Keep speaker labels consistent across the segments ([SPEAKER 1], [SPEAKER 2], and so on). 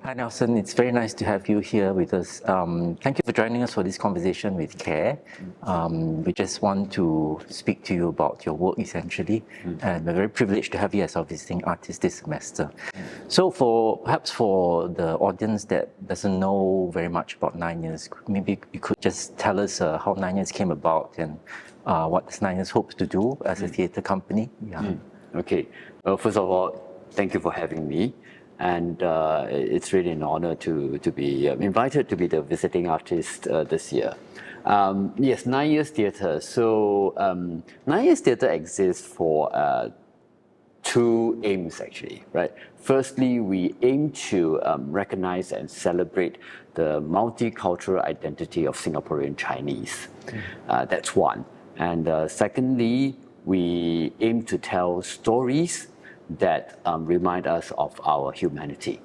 [SPEAKER 1] Hi Nelson, it's very nice to have you here with us. Thank you for joining us for this conversation with Care. We just want to speak to you about your work essentially, and we're very privileged to have you as our visiting artist this semester. So perhaps for the audience that doesn't know very much about 9 Years, maybe you could just tell us how 9 Years came about and what does 9 Years hopes to do as a theatre company.
[SPEAKER 2] Okay, well, first of all, thank you for having me. And it's really an honor to be invited to be the visiting artist this year. Yes, 9 Years Theatre. So 9 Years Theatre exists for two aims actually, right? Firstly, we aim to recognize and celebrate the multicultural identity of Singaporean Chinese. That's one. And secondly, we aim to tell stories that remind us of our humanity.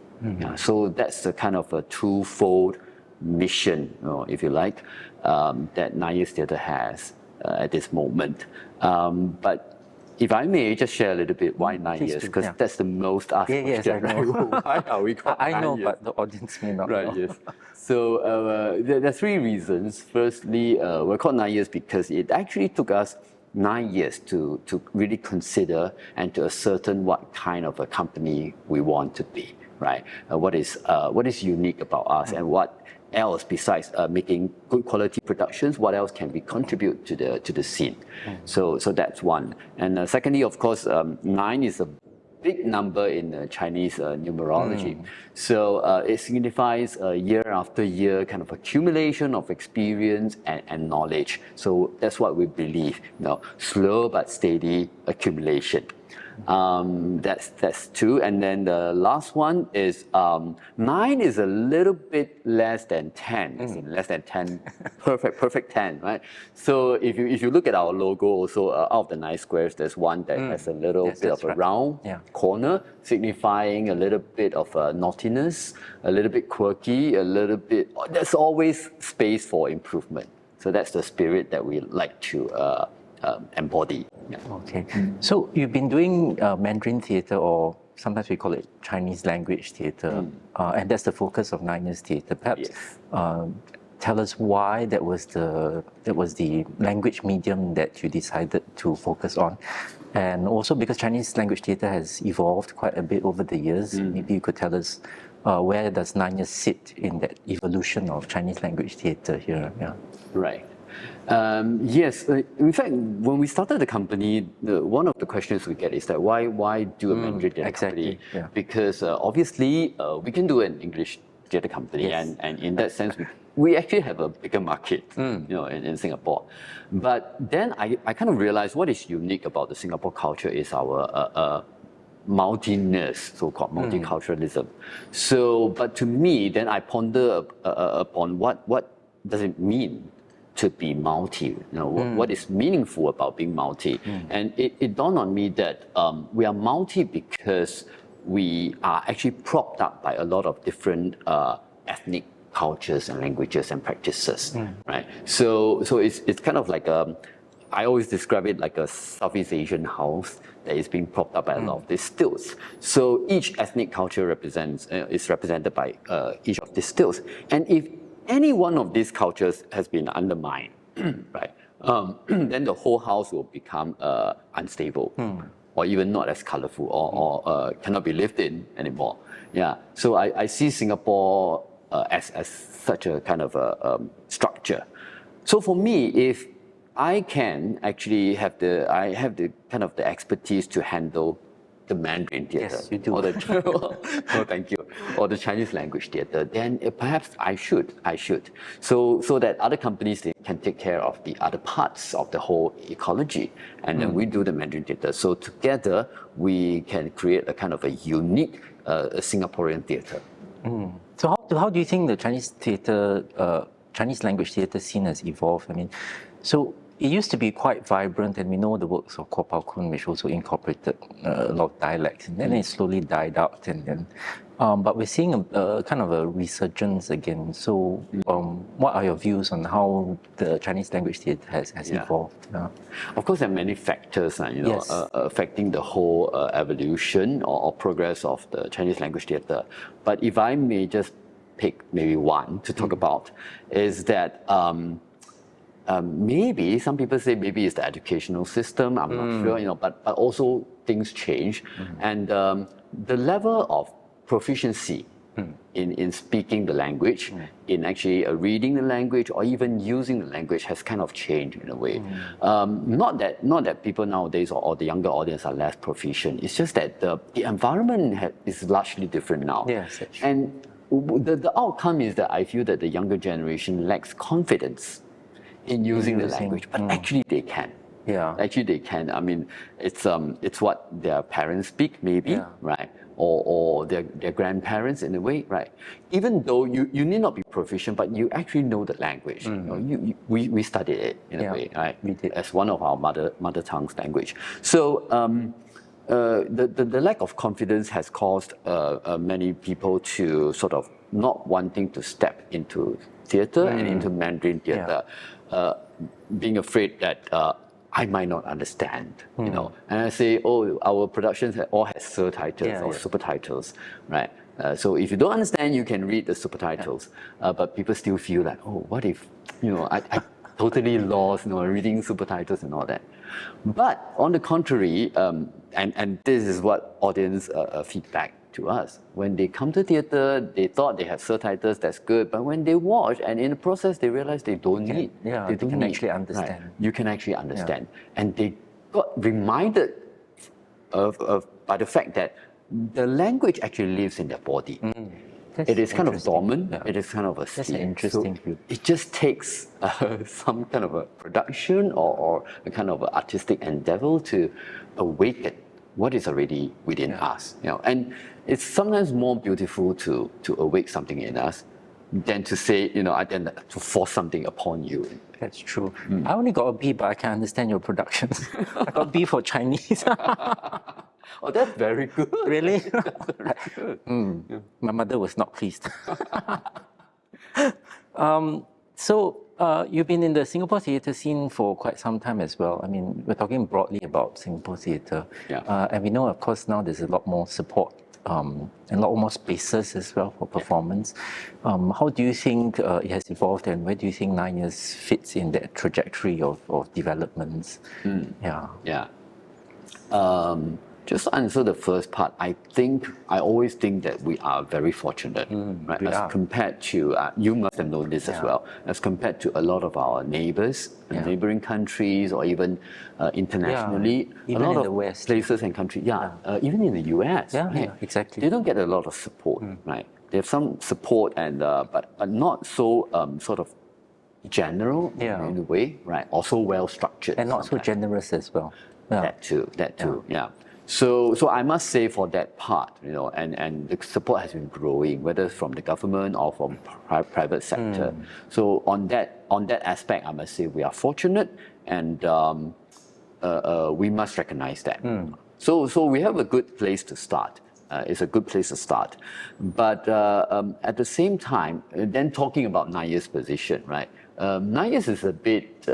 [SPEAKER 2] So that's the kind of a twofold mission, if you like, that 9 Years Theatre has at this moment. But if I may just share a little bit why 9 years, because that's the most asked question.
[SPEAKER 1] Yes, I know.
[SPEAKER 2] Why are we called 9
[SPEAKER 1] I know,
[SPEAKER 2] years?
[SPEAKER 1] but the audience may not know.
[SPEAKER 2] Right, yes. So there are three reasons. Firstly, we're called 9 years because it actually took us 9 years to really consider and to ascertain what kind of a company we want to be, right? What is unique about us, and what else besides making good quality productions, what else can we contribute to the scene? So that's one. And secondly, of course, 9 is a big number in Chinese numerology. So it signifies year after year kind of accumulation of experience and knowledge. So that's what we believe, slow but steady accumulation. That's two. And then the last one is 9 is a little bit less than 10, as in less than 10, perfect 10, right? So if you look at our logo also, out of the 9 squares, there's one that has a little bit of a round corner, signifying a little bit of naughtiness, a little bit quirky, a little bit, there's always space for improvement. So that's the spirit that we like to embody.
[SPEAKER 1] Okay, so you've been doing Mandarin theatre, or sometimes we call it Chinese language theatre, and that's the focus of 9 Years Theatre. Perhaps tell us why that was the language medium that you decided to focus on, and also because Chinese language theatre has evolved quite a bit over the years. Maybe you could tell us where does 9 Years sit in that evolution of Chinese language theatre here?
[SPEAKER 2] Right. Yes, in fact, when we started the company, one of the questions we get is that why do a Mandarin theatre company? Because obviously we can do an English theatre company, and in that sense we actually have a bigger market, in Singapore. But then I kind of realized what is unique about the Singapore culture is our multiness, so-called multiculturalism. So, but to me, then I ponder upon what does it mean to be multi, what is meaningful about being multi. And it dawned on me that we are multi because we are actually propped up by a lot of different ethnic cultures and languages and practices, right? So it's kind of like I always describe it like a Southeast Asian house that is being propped up by a lot of these stilts. So each ethnic culture is represented by each of these stilts. And if any one of these cultures has been undermined, right, then the whole house will become unstable, or even not as colorful, or cannot be lived in anymore. So I see Singapore as such a kind of a structure. So for me, if I can actually have the kind of the expertise to handle the Mandarin theatre,
[SPEAKER 1] yes, you do.
[SPEAKER 2] or thank you, or the Chinese language theatre, then perhaps I should, so that other companies, they can take care of the other parts of the whole ecology, and then we do the Mandarin theatre. So together we can create a kind of a unique Singaporean theatre.
[SPEAKER 1] So how do you think the Chinese theatre, Chinese language theatre scene has evolved? I mean, so it used to be quite vibrant, and we know the works of Kuo Pao Kun, which also incorporated a lot of dialects, and then it slowly died out, and then. But we're seeing a kind of a resurgence again. So, what are your views on how the Chinese language theatre has evolved?
[SPEAKER 2] Of course, there are many factors,
[SPEAKER 1] Yes.
[SPEAKER 2] affecting the whole evolution or progress of the Chinese language theatre. But if I may just pick maybe one to talk about, is that maybe some people say maybe it's the educational system. I'm not sure, but also things change, and the level of proficiency in speaking the language, in actually reading the language, or even using the language has kind of changed in a way. Not that people nowadays or the younger audience are less proficient. It's just that the environment is largely different now.
[SPEAKER 1] Yes, that's true.
[SPEAKER 2] And the outcome is that I feel that the younger generation lacks confidence in using the language, but actually they can.
[SPEAKER 1] Yeah.
[SPEAKER 2] Actually they can. I mean, it's what their parents speak, maybe, right? Or their grandparents in a way, right? Even though you need not be proficient, but you actually know the language. We studied it in a way, right?
[SPEAKER 1] We did.
[SPEAKER 2] As one of our mother tongue's language. So the lack of confidence has caused many people to sort of not wanting to step into theatre and into Mandarin theatre, being afraid that I might not understand, And I say, our productions all have subtitles or subtitles, right? So if you don't understand, you can read the subtitles, but people still feel like, what if, I totally lost, reading subtitles and all that. But on the contrary, and this is what audience feedback to us. When they come to theatre, they thought they have subtitles, that's good, but when they watch and in the process they realize they don't need.
[SPEAKER 1] They can actually understand.
[SPEAKER 2] Right. You can actually understand. And they got reminded of by the fact that the language actually lives in their body. It is kind of dormant, it is kind of a
[SPEAKER 1] That's
[SPEAKER 2] seed.
[SPEAKER 1] an interesting view.
[SPEAKER 2] It just takes some kind of a production or a kind of artistic endeavor to awaken what is already within us. And it's sometimes more beautiful to awake something in us than to say, than to force something upon you.
[SPEAKER 1] That's true. I only got a B, but I can understand your productions. I got B for Chinese.
[SPEAKER 2] Oh, that's very good.
[SPEAKER 1] Really?
[SPEAKER 2] That's very good.
[SPEAKER 1] My mother was not pleased. So you've been in the Singapore theatre scene for quite some time as well. I mean, we're talking broadly about Singapore theatre. And we know, of course, now there's a lot more support and a lot more spaces as well for performance. How do you think it has evolved, and where do you think 9 years fits in that trajectory of developments?
[SPEAKER 2] Just to answer the first part, I always think that we are very fortunate, right? As compared to, you must have known this as well, as compared to a lot of our neighbors, neighboring countries, or even internationally,
[SPEAKER 1] even
[SPEAKER 2] a lot
[SPEAKER 1] in
[SPEAKER 2] of
[SPEAKER 1] the West.
[SPEAKER 2] places and countries, even in the US, right?
[SPEAKER 1] Exactly.
[SPEAKER 2] They don't get a lot of support, right? They have some support, and but not so sort of general in a way, right? Also well structured,
[SPEAKER 1] and not so generous as well.
[SPEAKER 2] That too, yeah. So I must say for that part, and the support has been growing, whether it's from the government or from private sector. So on that aspect, I must say we are fortunate, and we must recognize that. So we have a good place to start. It's a good place to start. But at the same time, then talking about 9 years position, right? 9 years is a bit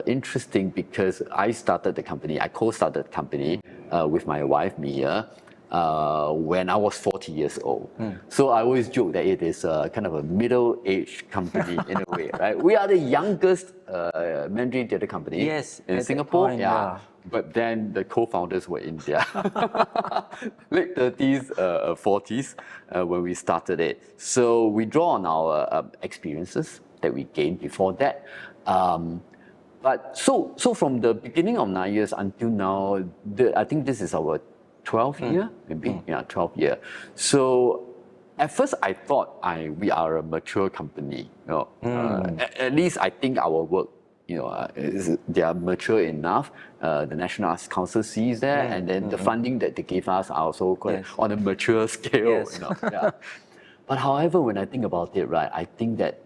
[SPEAKER 2] interesting because I co-started the company with my wife, Mia, when I was 40 years old. So I always joke that it is kind of a middle-aged company in a way, right? We are the youngest Mandarin theatre company in Singapore. But then the co-founders were in their late 30s, 40s when we started it. So we draw on our experiences that we gained before that. But so from the beginning of 9 years until now, I think this is our 12th year, maybe, 12th year. So at first I thought we are a mature company. At least I think our work, they are mature enough. The National Arts Council sees that, and then the funding that they give us are also quite on a mature scale. But however, when I think about it, right, I think that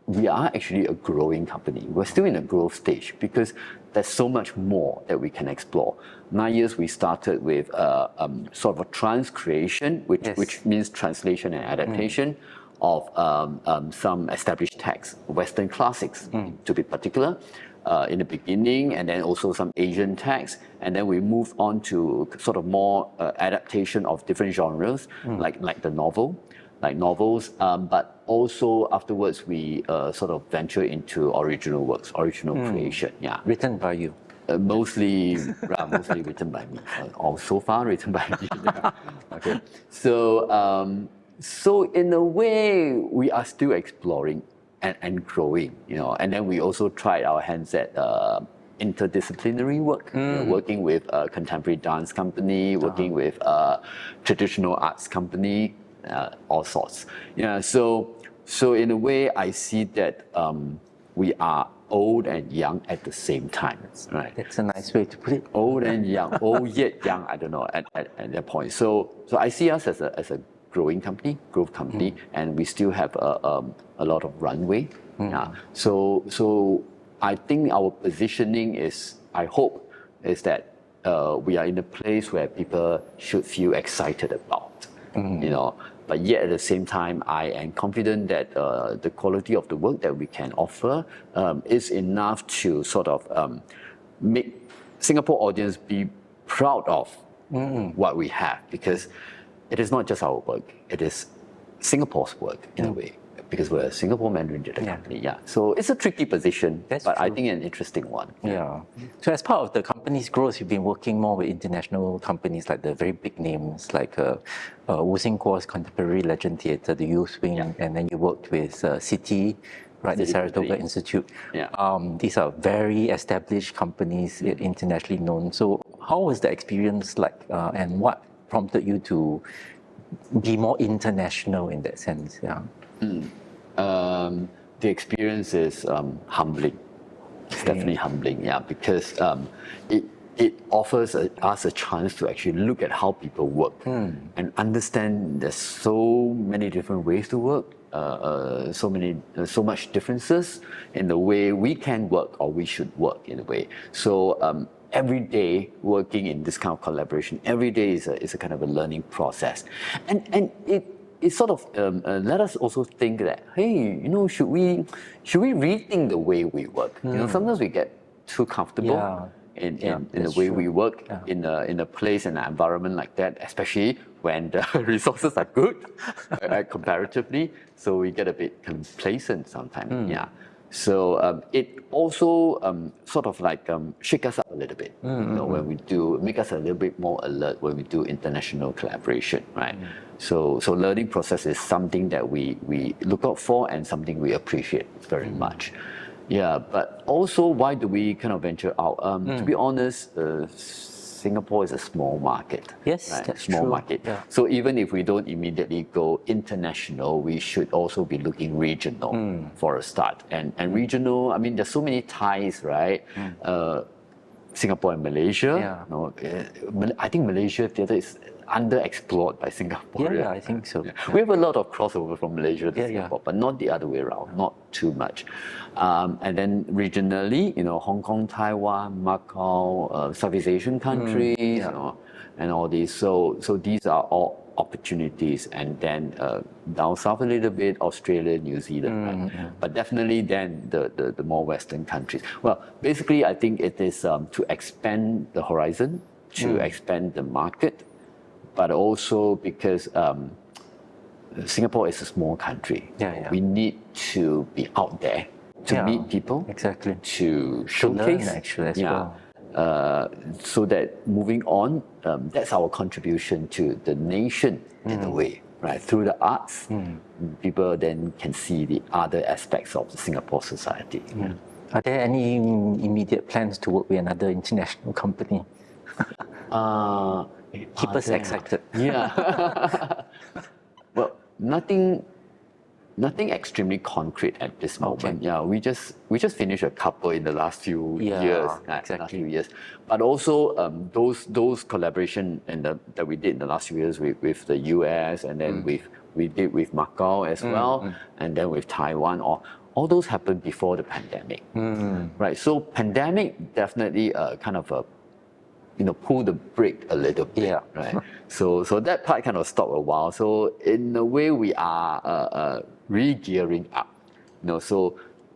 [SPEAKER 2] we are actually a growing company. We're still in a growth stage because there's so much more that we can explore. 9 years we started with sort of a transcreation, which means translation and adaptation of some established texts, Western classics to be particular, in the beginning, and then also some Asian texts, and then we moved on to sort of more adaptation of different genres, like the novel. Like novels, but also afterwards we sort of venture into original works, original creation. Yeah,
[SPEAKER 1] written by you.
[SPEAKER 2] Mostly written by me, or so far written by me. Yeah. Okay, so in a way we are still exploring and growing, and then we also tried our hands at interdisciplinary work, working with a contemporary dance company, working with a traditional arts company. All sorts. Yeah. So in a way, I see that we are old and young at the same time. Right.
[SPEAKER 1] That's a nice way to put it.
[SPEAKER 2] Old and young, old yet young. I don't know at that point. So I see us as a growth company, and we still have a lot of runway. Yeah. So I think our positioning is, I hope, is that we are in a place where people should feel excited about. But yet at the same time, I am confident that the quality of the work that we can offer is enough to sort of make Singapore audience be proud of what we have, because it is not just our work, it is Singapore's work in a way, because we're a Singapore Mandarin theatre company. Yeah. So it's a tricky position, but I think an interesting one.
[SPEAKER 1] Yeah. So as part of the company's growth, you've been working more with international companies, like the very big names, like Wu Xing Guo's Contemporary Legend Theatre, the Youth Wing, and then you worked with City, right, the Saratoga Institute.
[SPEAKER 2] Yeah.
[SPEAKER 1] These are very established companies, internationally known. So how was the experience like, and what prompted you to be more international in that sense? Yeah.
[SPEAKER 2] The experience is humbling. It's definitely humbling, yeah, because it offers us a chance to actually look at how people work and understand there's so many different ways to work, so much differences in the way we can work or we should work in a way. So every day working in this kind of collaboration, every day is a kind of a learning process, and it sort of let us also think that, hey, should we rethink the way we work? Sometimes we get too comfortable in the way we work in a place and an environment like that, especially when the resources are good comparatively. So we get a bit complacent sometimes. Yeah. So it also sort of like shake us up a little bit, when we do, make us a little bit more alert when we do international collaboration, right? So learning process is something that we look out for and something we appreciate very much. Yeah, but also why do we kind of venture out? To be honest, Singapore is a small market.
[SPEAKER 1] Yes,
[SPEAKER 2] right?
[SPEAKER 1] that's
[SPEAKER 2] small
[SPEAKER 1] true.
[SPEAKER 2] market.
[SPEAKER 1] Yeah.
[SPEAKER 2] So even if we don't immediately go international, we should also be looking regional for a start. And regional, I mean, there's so many ties, right? Singapore and Malaysia. I think Malaysia theatre is underexplored by Singapore.
[SPEAKER 1] Yeah, I think so.
[SPEAKER 2] Yeah. We have a lot of crossover from Malaysia to Singapore, but not the other way around, not too much. And then regionally, Hong Kong, Taiwan, Macau, Southeast Asian countries, and all these. So these are all opportunities. And then down south a little bit, Australia, New Zealand, right? But definitely then the more Western countries. Well, basically, I think it is to expand the horizon, to expand the market, but also because Singapore is a small country. We need to be out there to meet people,
[SPEAKER 1] exactly,
[SPEAKER 2] to showcase,
[SPEAKER 1] to learn actually as well.
[SPEAKER 2] So that moving on, that's our contribution to the nation in a way, right? Through the arts, people then can see the other aspects of the Singapore society.
[SPEAKER 1] Are there any immediate plans to work with another international company? Keep us excited.
[SPEAKER 2] Yeah. Well, nothing extremely concrete at this moment. Yeah, we just finished a couple in the last few years.
[SPEAKER 1] Exactly.
[SPEAKER 2] Last few years. But also those collaboration that we did in the last few years with the US and then with we did with Macau as well, and then with Taiwan. All those happened before the pandemic, right? So pandemic definitely kind of pull the brake a little bit, right? So that part kind of stopped a while. So in a way, we are re-gearing up,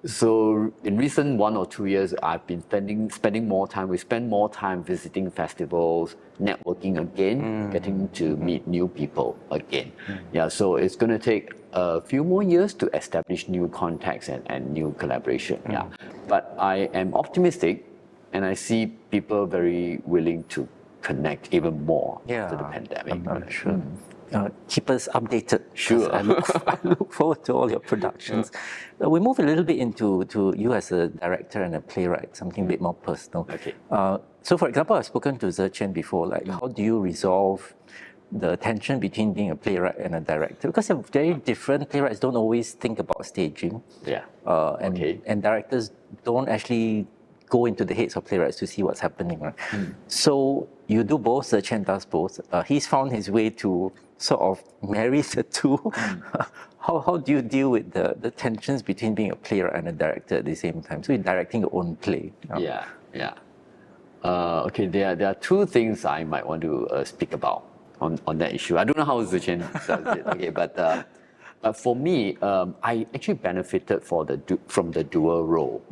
[SPEAKER 2] So in recent 1 or 2 years, I've been spending more time. We spend more time visiting festivals, networking again, getting to meet new people again. Yeah, so it's going to take a few more years to establish new contacts and new collaboration. Yeah, but I am optimistic, and I see people very willing to connect even more after the pandemic.
[SPEAKER 1] I'm sure. Keep us updated.
[SPEAKER 2] Sure.
[SPEAKER 1] I look forward to all your productions. We move a little bit into you as a director and a playwright, something a bit more personal.
[SPEAKER 2] Okay.
[SPEAKER 1] So, for example, I've spoken to Zhiqian before. Like, how do you resolve the tension between being a playwright and a director? Because they're very different. Playwrights don't always think about staging.
[SPEAKER 2] Yeah.
[SPEAKER 1] And directors don't actually go into the heads of playwrights to see what's happening. Right? So you do both. Zhiqian does both. He's found his way to sort of marry the two. How do you deal with the tensions between being a playwright and a director at the same time? So you're directing your own play.
[SPEAKER 2] Yeah. Okay, there are two things I might want to speak about on that issue. I don't know how Zhiqian does it. Okay, but for me, I actually benefited from the dual role.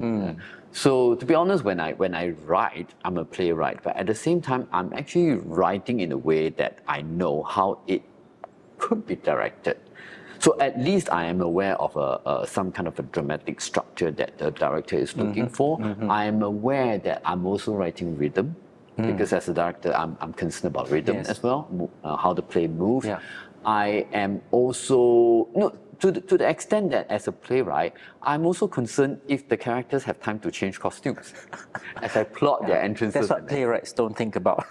[SPEAKER 2] So to be honest, when I write, I'm a playwright, but at the same time, I'm actually writing in a way that I know how it could be directed. So at least I am aware of some kind of a dramatic structure that the director is looking for. I am aware that I'm also writing rhythm, because as a director, I'm concerned about rhythm as well, how the play moves. I am also to the extent that as a playwright, I'm also concerned if the characters have time to change costumes as I plot their entrances.
[SPEAKER 1] That's what playwrights don't think about.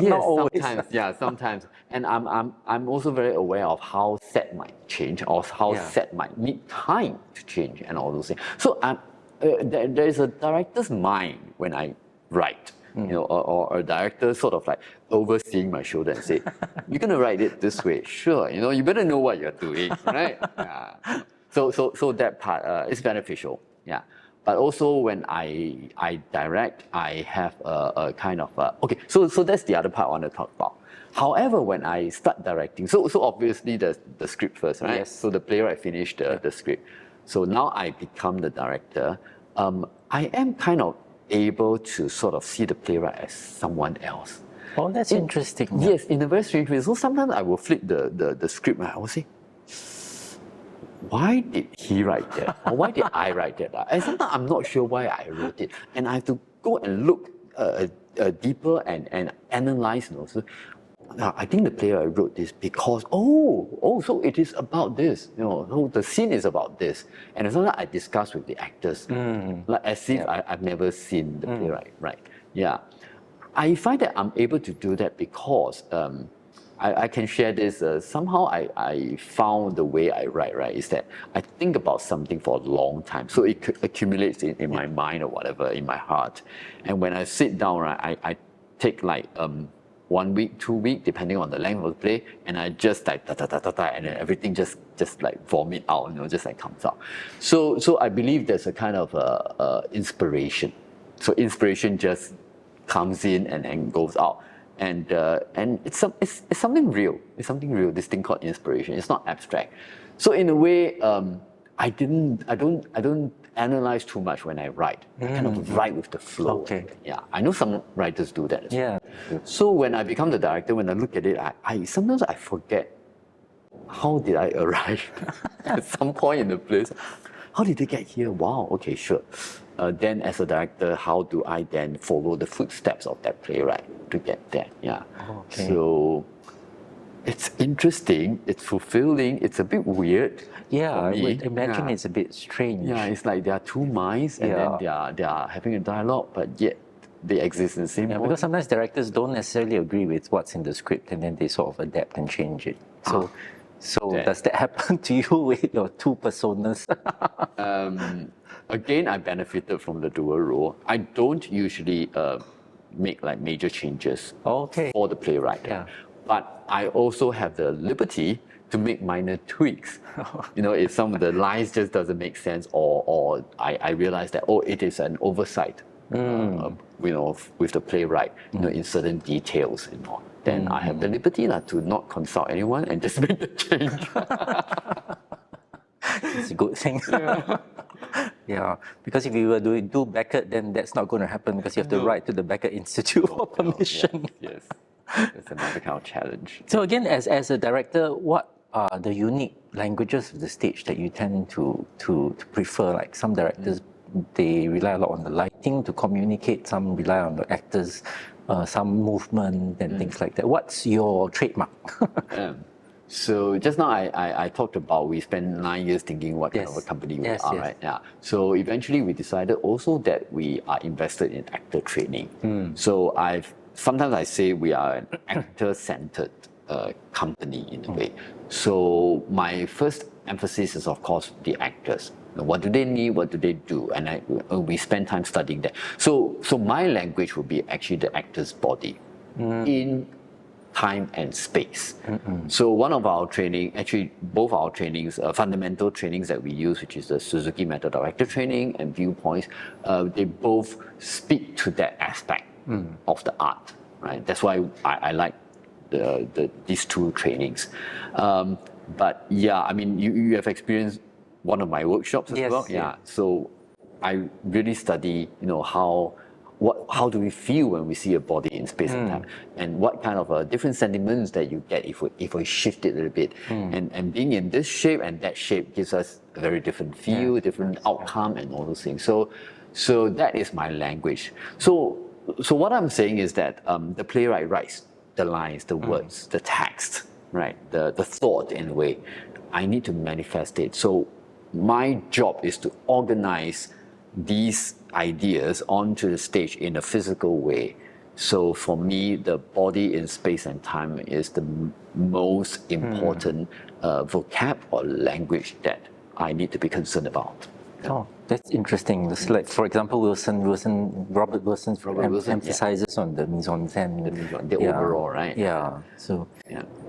[SPEAKER 2] Yes, sometimes. And I'm also very aware of how set might change, or how set might need time to change, and all those things. So there is a director's mind when I write. Or a director sort of like overseeing my shoulder and say, "You're gonna write it this way, sure. You better know what you're doing, right?" So that part is beneficial. Yeah, but also when I direct, I have a kind of okay. So that's the other part I want to talk about. However, when I start directing, so obviously the script first, right?
[SPEAKER 1] Yes.
[SPEAKER 2] So the playwright finished the script. So now I become the director. I am kind of able to sort of see the playwright as someone else.
[SPEAKER 1] Oh, that's interesting.
[SPEAKER 2] Yes, in a very strange way. So sometimes I will flip the script and I will say, why did he write that? Or why did I write that? And sometimes I'm not sure why I wrote it. And I have to go and look deeper and analyze. So, I think the playwright wrote this because, so it is about this. So the scene is about this. And sometimes I discuss with the actors, like as if I've never seen the playwright, right? Yeah. I find that I'm able to do that because I can share this. Somehow I found the way I write, right, is that I think about something for a long time. So it accumulates in my mind or whatever, in my heart. And when I sit down, right, I take like 1 week, 2 weeks, depending on the length of the play, and I just like and then everything just like vomit out, just like comes out. So I believe there's a kind of inspiration. So inspiration just comes in and goes out, and it's something real. It's something real. This thing called inspiration. It's not abstract. So in a way, I don't analyze too much when I write. I kind of write with the flow.
[SPEAKER 1] Okay.
[SPEAKER 2] Yeah, I know some writers do that as well.
[SPEAKER 1] Yeah.
[SPEAKER 2] So when I become the director, when I look at it, I sometimes I forget how did I arrive at some point in the place. How did they get here? Wow. Okay, sure. Then as a director, how do I then follow the footsteps of that playwright to get there? Yeah.
[SPEAKER 1] Okay.
[SPEAKER 2] So it's interesting. It's fulfilling. It's a bit weird.
[SPEAKER 1] Yeah, I would imagine
[SPEAKER 2] Yeah.
[SPEAKER 1] it's a bit strange.
[SPEAKER 2] Yeah, it's like there are two minds, and then they are having a dialogue, but yet they exist in the same body.
[SPEAKER 1] Because sometimes directors don't necessarily agree with what's in the script, and then they sort of adapt and change it. So does that happen to you with your two personas?
[SPEAKER 2] Again, I benefited from the dual role. I don't usually make like major changes for the playwright.
[SPEAKER 1] Yeah.
[SPEAKER 2] but I also have the liberty to make minor tweaks. If some of the lines just doesn't make sense, or I realize that, it is an oversight, with the playwright, in certain details, then I have the liberty to not consult anyone and just make the change.
[SPEAKER 1] It's a good thing. Yeah, because if you were to do Beckett, then that's not going to happen because you have to write to the Beckett Institute for permission.
[SPEAKER 2] Yes, it's another kind of challenge.
[SPEAKER 1] So again, as a director, what are the unique languages of the stage that you tend to prefer? Like some directors, they rely a lot on the lighting to communicate, some rely on the actors, some movement and things like that. What's your trademark?
[SPEAKER 2] So just now I talked about we spent 9 years thinking what kind of a company we are, right? Yeah. So eventually we decided also that we are invested in actor training. So sometimes I say we are an actor-centered company in a way. So my first emphasis is of course the actors. What do they need? What do they do? And we spend time studying that. So my language would be actually the actor's body in time and space. So one of our training, actually both our trainings, fundamental trainings that we use, which is the Suzuki Method Director Training and Viewpoints, they both speak to that aspect of the art, right? That's why I like these two trainings. But yeah, I mean, you have experienced one of my workshops as well. Yeah. So I really study, how do we feel when we see a body in space and time, and what kind of different sentiments that you get if we shift it a little bit, and being in this shape and that shape gives us a very different feel, different outcome, and all those things. So that is my language. So what I'm saying is that the playwright writes the lines, the words, the text, right, the thought in a way. I need to manifest it. So my job is to organize these ideas onto the stage in a physical way. So for me, the body in space and time is the most important vocab or language that I need to be concerned about.
[SPEAKER 1] Oh, that's interesting. It's like, for example, Robert Wilson emphasizes on the mise-en-scène.
[SPEAKER 2] The overall, right?
[SPEAKER 1] Yeah. So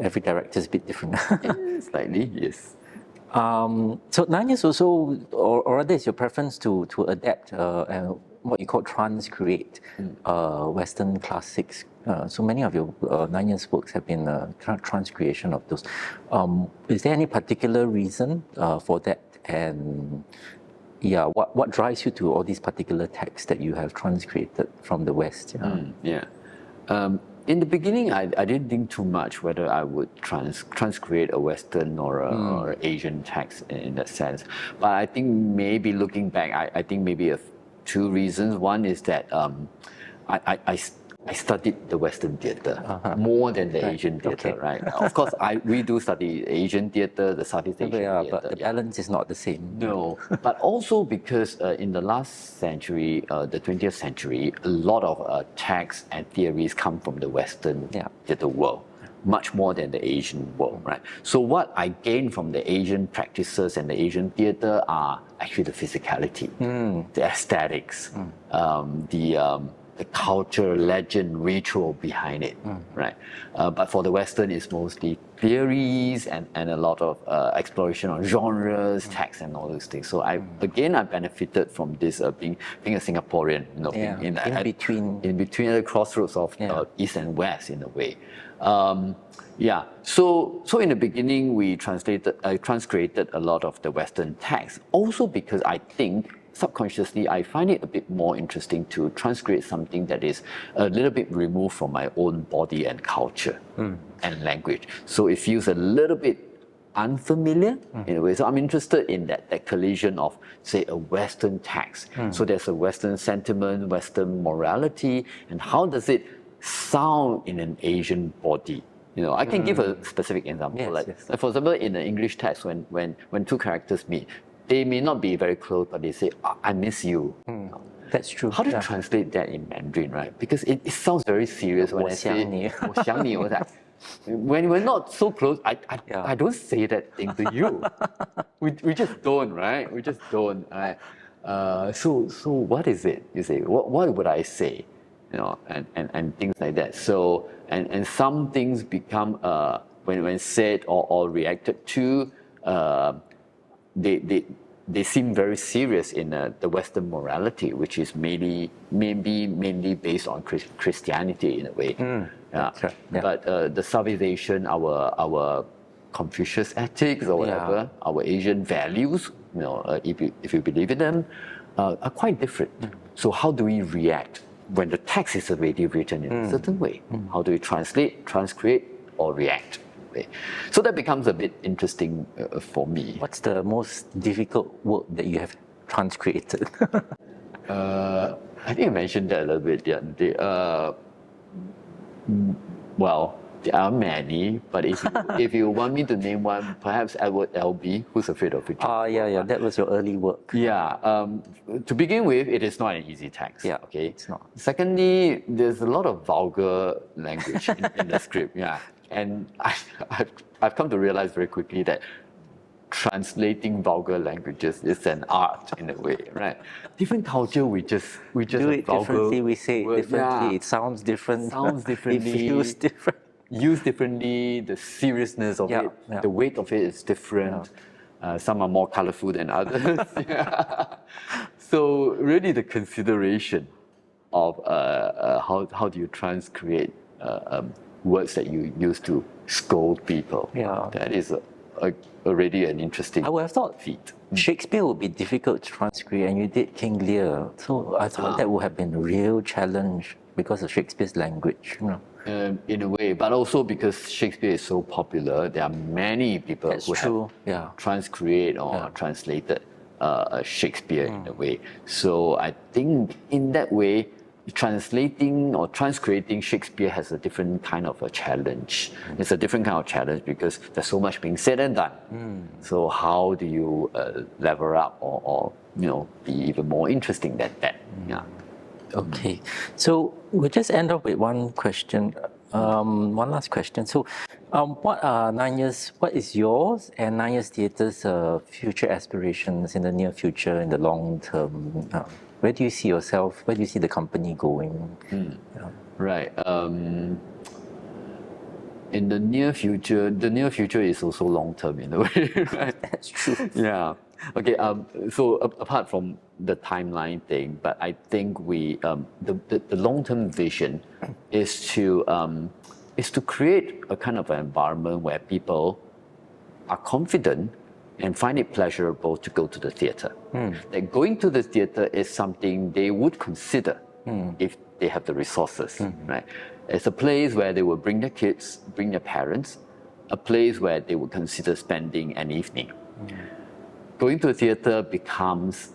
[SPEAKER 1] every director is a bit different.
[SPEAKER 2] Slightly, yes.
[SPEAKER 1] So 9 years also, or rather, is your preference to adapt what you call transcreate Western classics. So many of your 9 years books have been transcreation of those. Is there any particular reason for that? And what drives you to all these particular texts that you have transcreated from the West?
[SPEAKER 2] In the beginning, I didn't think too much whether I would transcreate a Western or Asian text in that sense. But I think maybe looking back, I think maybe two reasons. One is that I studied the Western theatre more than the Asian theatre, right? Of course, we do study Asian theatre, the Southeast Asian theatre.
[SPEAKER 1] But the balance is not the same.
[SPEAKER 2] No, but also because in the last century, the 20th century, a lot of texts and theories come from the Western theatre world, much more than the Asian world, right? So what I gain from the Asian practices and the Asian theatre are actually the physicality, the aesthetics, the culture, legend, ritual behind it, right? But for the Western, it's mostly theories and a lot of exploration on genres, text, and all those things. So I benefited from this being a Singaporean, in between the crossroads of East and West in a way. So in the beginning, I transcreated a lot of the Western text, also because I think subconsciously, I find it a bit more interesting to transcreate something that is a little bit removed from my own body and culture and language. So it feels a little bit unfamiliar in a way. So I'm interested in that collision of, say, a Western text. So there's a Western sentiment, Western morality, and how does it sound in an Asian body? I can give a specific example. Like, for example, in the English text, when two characters meet, they may not be very close, but they say, I miss you.
[SPEAKER 1] That's true.
[SPEAKER 2] How do you translate that in Mandarin, right? Because it sounds very serious when I say, 我想你, when we're not so close, I don't say that thing to you. we just don't, right? We just don't. Right? So what is it? You say, what would I say? and things like that. So, and some things become, when said or reacted to, they seem very serious in the Western morality, which is mainly based on Christianity in a way.
[SPEAKER 1] That's right, yeah.
[SPEAKER 2] But the Southeast our Confucius ethics or whatever, our Asian values, if you believe in them, are quite different. So how do we react when the text is already written in a certain way? How do we translate, transcreate, or react? So that becomes a bit interesting for me.
[SPEAKER 1] What's the most difficult work that you have transcreated?
[SPEAKER 2] I think I mentioned that a little bit the other day. Well, there are many, but if you want me to name one, perhaps Edward Albee, Who's Afraid of Richard?
[SPEAKER 1] Yeah, that was your early work.
[SPEAKER 2] Yeah, to begin with, it is not an easy text.
[SPEAKER 1] Yeah,
[SPEAKER 2] okay,
[SPEAKER 1] it's not.
[SPEAKER 2] Secondly, there's a lot of vulgar language in the script. Yeah, and I've come to realize very quickly that translating vulgar languages is an art in a way, right? Different culture, we just
[SPEAKER 1] do it differently. We say it differently.
[SPEAKER 2] Yeah.
[SPEAKER 1] It sounds different.
[SPEAKER 2] Sounds differently.
[SPEAKER 1] It feels different.
[SPEAKER 2] Used differently. The seriousness of it, the weight of it is different. Some are more colorful than others. So really, the consideration of how do you transcreate words that you use to scold people? That is already an interesting
[SPEAKER 1] I would have thought
[SPEAKER 2] feat.
[SPEAKER 1] Shakespeare would be difficult to transcreate, and you did King Lear. So I thought that would have been a real challenge because of Shakespeare's language.
[SPEAKER 2] In a way, but also because Shakespeare is so popular, there are many people who have transcreated or translated Shakespeare in a way. So I think in that way, translating or transcreating Shakespeare has a different kind of a challenge. It's a different kind of challenge because there's so much being said and done. So how do you level up or be even more interesting than that?
[SPEAKER 1] Okay, so we'll just end up with one question, one last question. So, what are 9 Years? What is yours and 9 Years Theatre's future aspirations in the near future, in the long term? Where do you see yourself? Where do you see the company going?
[SPEAKER 2] Right. In the near future is also long term in a way, right?
[SPEAKER 1] That's true.
[SPEAKER 2] Yeah. Okay. So apart from the timeline thing, but I think the long term vision is to create a kind of an environment where people are confident and find it pleasurable to go to the theatre. That going to the theatre is something they would consider if they have the resources, right? It's a place where they will bring their kids, bring their parents, a place where they would consider spending an evening. Going to a theatre becomes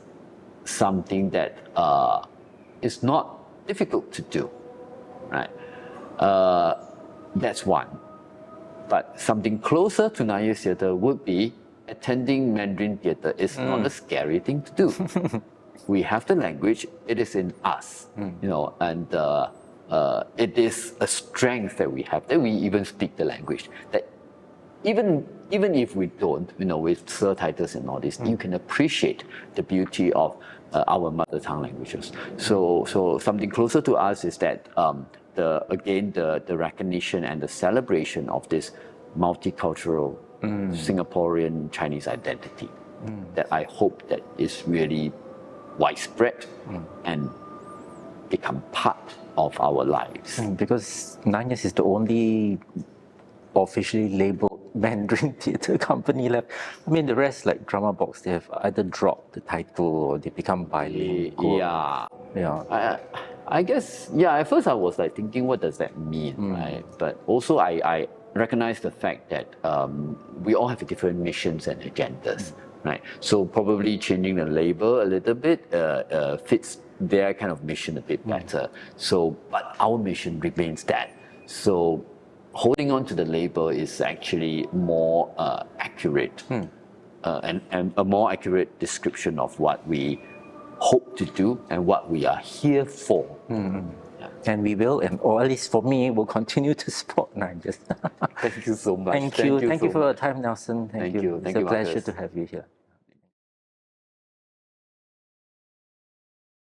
[SPEAKER 2] something that is not difficult to do, right? That's one. But something closer to 9 Years Theatre would be attending Mandarin Theatre is not a scary thing to do. We have the language, it is in us, and it is a strength that we have, that we even speak the language. That even if we don't, with subtitles and all this, you can appreciate the beauty of our mother tongue languages. So something closer to us is that the recognition and the celebration of this multicultural Singaporean Chinese identity that I hope that is really widespread and become part of our lives.
[SPEAKER 1] Because 9 Years is the only officially labeled Mandarin theatre company left. I mean, the rest, like Drama Box, they have either dropped the title or they become bilingual.
[SPEAKER 2] Yeah. I guess, at first I was like thinking, what does that mean, right? But also I recognize the fact that we all have different missions and agendas, right? So probably changing the label a little bit fits their kind of mission a bit better. So, but our mission remains that. So holding on to the label is actually more accurate and a more accurate description of what we hope to do and what we are here for.
[SPEAKER 1] And we will, or at least for me, will continue to support 9 Years.
[SPEAKER 2] Thank you so much.
[SPEAKER 1] Thank you for your time, Nelson.
[SPEAKER 2] Thank you.
[SPEAKER 1] It's a pleasure to have you here.